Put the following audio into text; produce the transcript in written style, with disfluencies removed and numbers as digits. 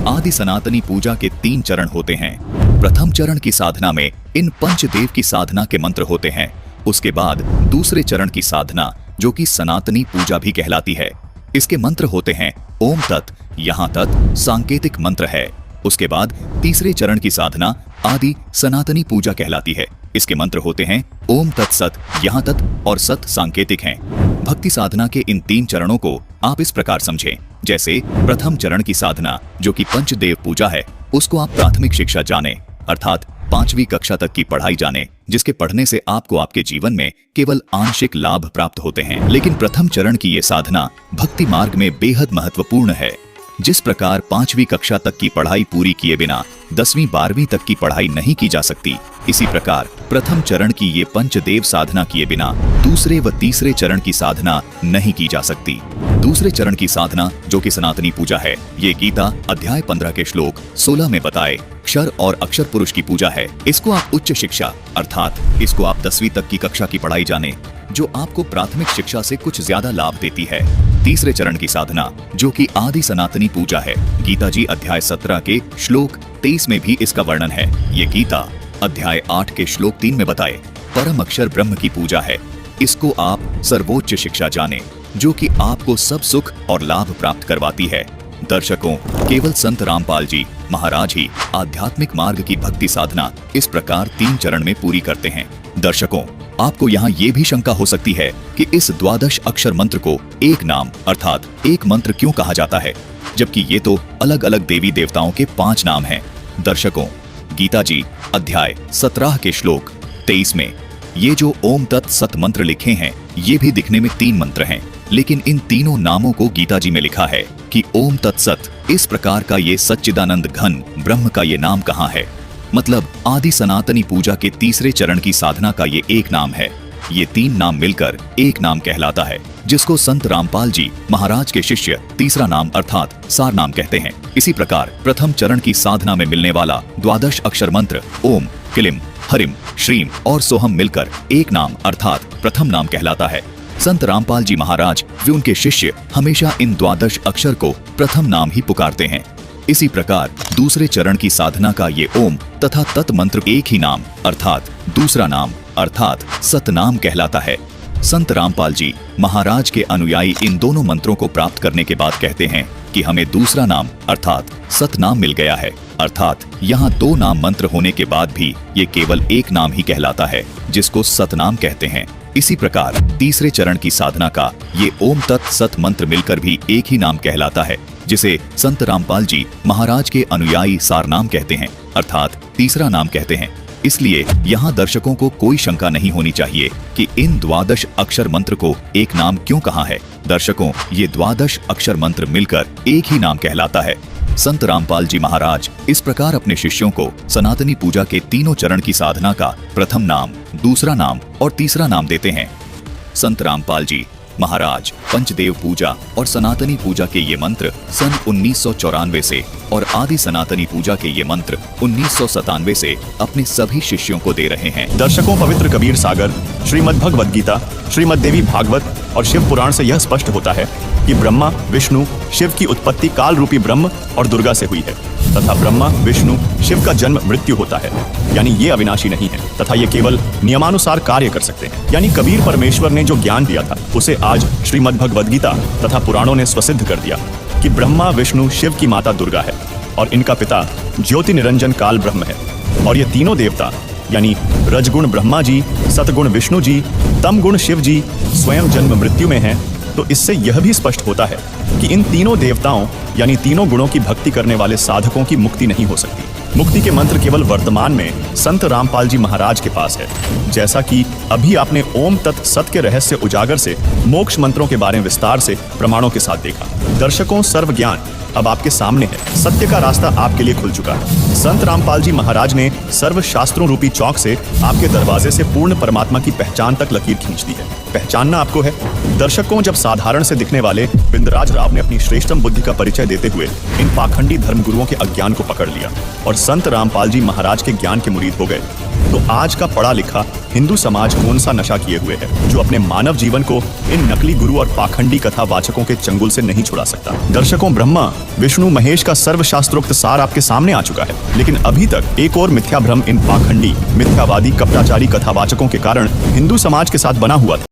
आदि सनातनी पूजा के 3 चरण होते हैं। प्रथम चरण की साधना में इन पंचदेव की साधना के मंत्र होते हैं। उसके बाद दूसरे चरण की साधना, जो कि सनातनी पूजा भी कहलाती है, इसके मंत्र होते हैं ओम तत्, यहाँ तत् सांकेतिक मंत्र है। उसके बाद तीसरे चरण की साधना आदि सनातनी पूजा कहलाती है। इसके मंत्र होते हैं ओम तत्सत, यहाँ तत् और सत सांकेतिक हैं। भक्ति साधना के इन 3 चरणों को आप इस प्रकार समझें, जैसे प्रथम चरण की साधना जो कि पंचदेव पूजा है, उसको आप प्राथमिक शिक्षा जाने, अर्थात 5वीं कक्षा तक की पढ़ाई जाने, जिसके पढ़ने से आपको आपके जीवन में केवल आंशिक लाभ प्राप्त होते हैं। लेकिन प्रथम चरण की ये साधना भक्ति मार्ग में बेहद महत्वपूर्ण है। जिस प्रकार 5वीं कक्षा तक की पढ़ाई पूरी किए बिना 10वीं 12वीं तक की पढ़ाई नहीं की जा सकती, इसी प्रकार प्रथम चरण की ये पंचदेव साधना किए बिना दूसरे व तीसरे चरण की साधना नहीं की जा सकती। दूसरे चरण की साधना जो कि सनातनी पूजा है, ये गीता अध्याय 15 के श्लोक 16 में बताए क्षर और अक्षर पुरुष की पूजा है। इसको आप उच्च शिक्षा, अर्थात इसको आप 10वीं तक की कक्षा की पढ़ाई जाने, जो आपको प्राथमिक शिक्षा से कुछ ज्यादा लाभ देती है। तीसरे चरण की साधना जो कि आदि सनातनी पूजा है, गीता जी अध्याय 17 के श्लोक 23 में भी इसका वर्णन है। ये गीता अध्याय 8 के श्लोक 3 में बताए परम अक्षर ब्रह्म की पूजा है। इसको आप सर्वोच्च शिक्षा जाने, जो कि आपको सब सुख और लाभ प्राप्त करवाती है। दर्शकों, केवल संत रामपाल जी महाराज ही आध्यात्मिक मार्ग की भक्ति साधना इस प्रकार 3 चरण में पूरी करते हैं। दर्शकों, आपको यहाँ ये भी शंका हो सकती है कि इस 12 अक्षर मंत्र को एक नाम अर्थात एक मंत्र क्यों कहा जाता है, जबकि ये तो अलग अलग देवी देवताओं के 5 नाम हैं। दर्शकों, गीता जी अध्याय 17 के श्लोक 23 में ये जो ओम तत् सत मंत्र लिखे हैं, ये भी दिखने में 3 मंत्र हैं, लेकिन इन तीनों नामों को गीता जी में लिखा है कि ओम तत्सत। इस प्रकार का ये सच्चिदानंद घन ब्रह्म का ये नाम कहाँ है? मतलब आदि सनातनी पूजा के तीसरे चरण की साधना का ये एक नाम है। ये 3 नाम मिलकर एक नाम कहलाता है, जिसको संत रामपाल जी महाराज के शिष्य तीसरा नाम अर्थात सार नाम कहते हैं। इसी प्रकार प्रथम चरण की साधना में मिलने वाला 12 अक्षर मंत्र ओम, क्लीम, हरिम, श्रीम और सोहम मिलकर एक नाम अर्थात प्रथम नाम कहलाता है। संत रामपाल जी महाराज व उनके शिष्य हमेशा इन 12 अक्षर को प्रथम नाम ही पुकारते हैं। इसी प्रकार दूसरे चरण की साधना का ये ओम तथा तत् मंत्र एक ही नाम अर्थात दूसरा नाम अर्थात सतनाम कहलाता है। संत रामपाल जी महाराज के अनुयायी इन दोनों मंत्रों को प्राप्त करने के बाद कहते हैं कि हमें दूसरा नाम अर्थात सतनाम मिल गया है। अर्थात यहाँ 2 नाम मंत्र होने के बाद भी ये केवल एक नाम ही कहलाता है, जिसको सतनाम कहते हैं। इसी प्रकार तीसरे चरण की साधना का ये ओम तत् सत मंत्र मिलकर भी एक ही नाम कहलाता है, जिसे संत रामपाल जी महाराज के अनुयायी सार नाम कहते हैं अर्थात तीसरा नाम कहते हैं। इसलिए यहाँ दर्शकों को कोई शंका नहीं होनी चाहिए कि इन 12 अक्षर मंत्र को एक नाम क्यों कहा है। दर्शकों, ये 12 अक्षर मंत्र मिलकर एक ही नाम कहलाता है। संत रामपाल जी महाराज इस प्रकार अपने शिष्यों को सनातनी पूजा के तीनों चरण की साधना का प्रथम नाम, दूसरा नाम और तीसरा नाम देते हैं। संत रामपाल जी महाराज पंचदेव पूजा और सनातनी पूजा के ये मंत्र सन 1994 से और आदि सनातनी पूजा के ये मंत्र 1997 से अपने सभी शिष्यों को दे रहे हैं। दर्शकों, पवित्र कबीर सागर, श्रीमद् भगवद गीता, श्रीमद् देवी भागवत और शिव पुराण से यह स्पष्ट होता है कि ब्रह्मा विष्णु शिव की उत्पत्ति काल रूपी ब्रह्म और दुर्गा से हुई है तथा ब्रह्मा विष्णु शिव का जन्म मृत्यु होता है, यानी ये अविनाशी नहीं है तथा ये केवल नियमानुसार कार्य कर सकते हैं। यानी कबीर परमेश्वर ने जो ज्ञान दिया था उसे आज श्रीमद् भगवद गीता तथा पुराणों ने स्वसिद्ध कर दिया कि ब्रह्मा विष्णु शिव की माता दुर्गा है और इनका पिता ज्योति निरंजन काल ब्रह्म है। और ये तीनों देवता यानी रजगुण ब्रह्मा जी, सतगुण विष्णु जी, तम गुण शिव जी स्वयं जन्म मृत्यु में हैं। तो इससे यह भी स्पष्ट होता है कि इन तीनों देवताओं यानी तीनों गुणों की भक्ति करने वाले साधकों की मुक्ति नहीं हो सकती। मुक्ति के मंत्र केवल वर्तमान में संत रामपाल जी महाराज के पास है। जैसा कि अभी आपने ओम तत् सत के रहस्य उजागर से मोक्ष मंत्रों के बारे में विस्तार से प्रमाणों के साथ देखा। दर्शकों, सर्व ज्ञान अब आपके सामने है। सत्य का रास्ता आपके लिए खुल चुका है। संत रामपाल जी महाराज ने सर्व शास्त्रों रूपी चौक से आपके दरवाजे से पूर्ण परमात्मा की पहचान तक लकीर खींच दी है। पहचानना आपको है। दर्शकों, जब साधारण से दिखने वाले बिंदराज राव ने अपनी श्रेष्ठतम बुद्धि का परिचय देते हुए इन पाखंडी धर्मगुरुओं के अज्ञान को पकड़ लिया और संत रामपाल जी महाराज के ज्ञान के मुरीद हो गए, तो आज का पढ़ा लिखा हिंदू समाज कौन सा नशा किए हुए है जो अपने मानव जीवन को इन नकली गुरु और पाखंडी कथा वाचकों के चंगुल से नहीं छुड़ा सकता। दर्शकों, ब्रह्मा विष्णु महेश का सर्वशास्त्रोक्त सार आपके सामने आ चुका है, लेकिन अभी तक एक और मिथ्या भ्रम इन पाखंडी मिथ्यावादी कपटाचारी कथावाचकों के कारण हिंदू समाज के साथ बना हुआ था।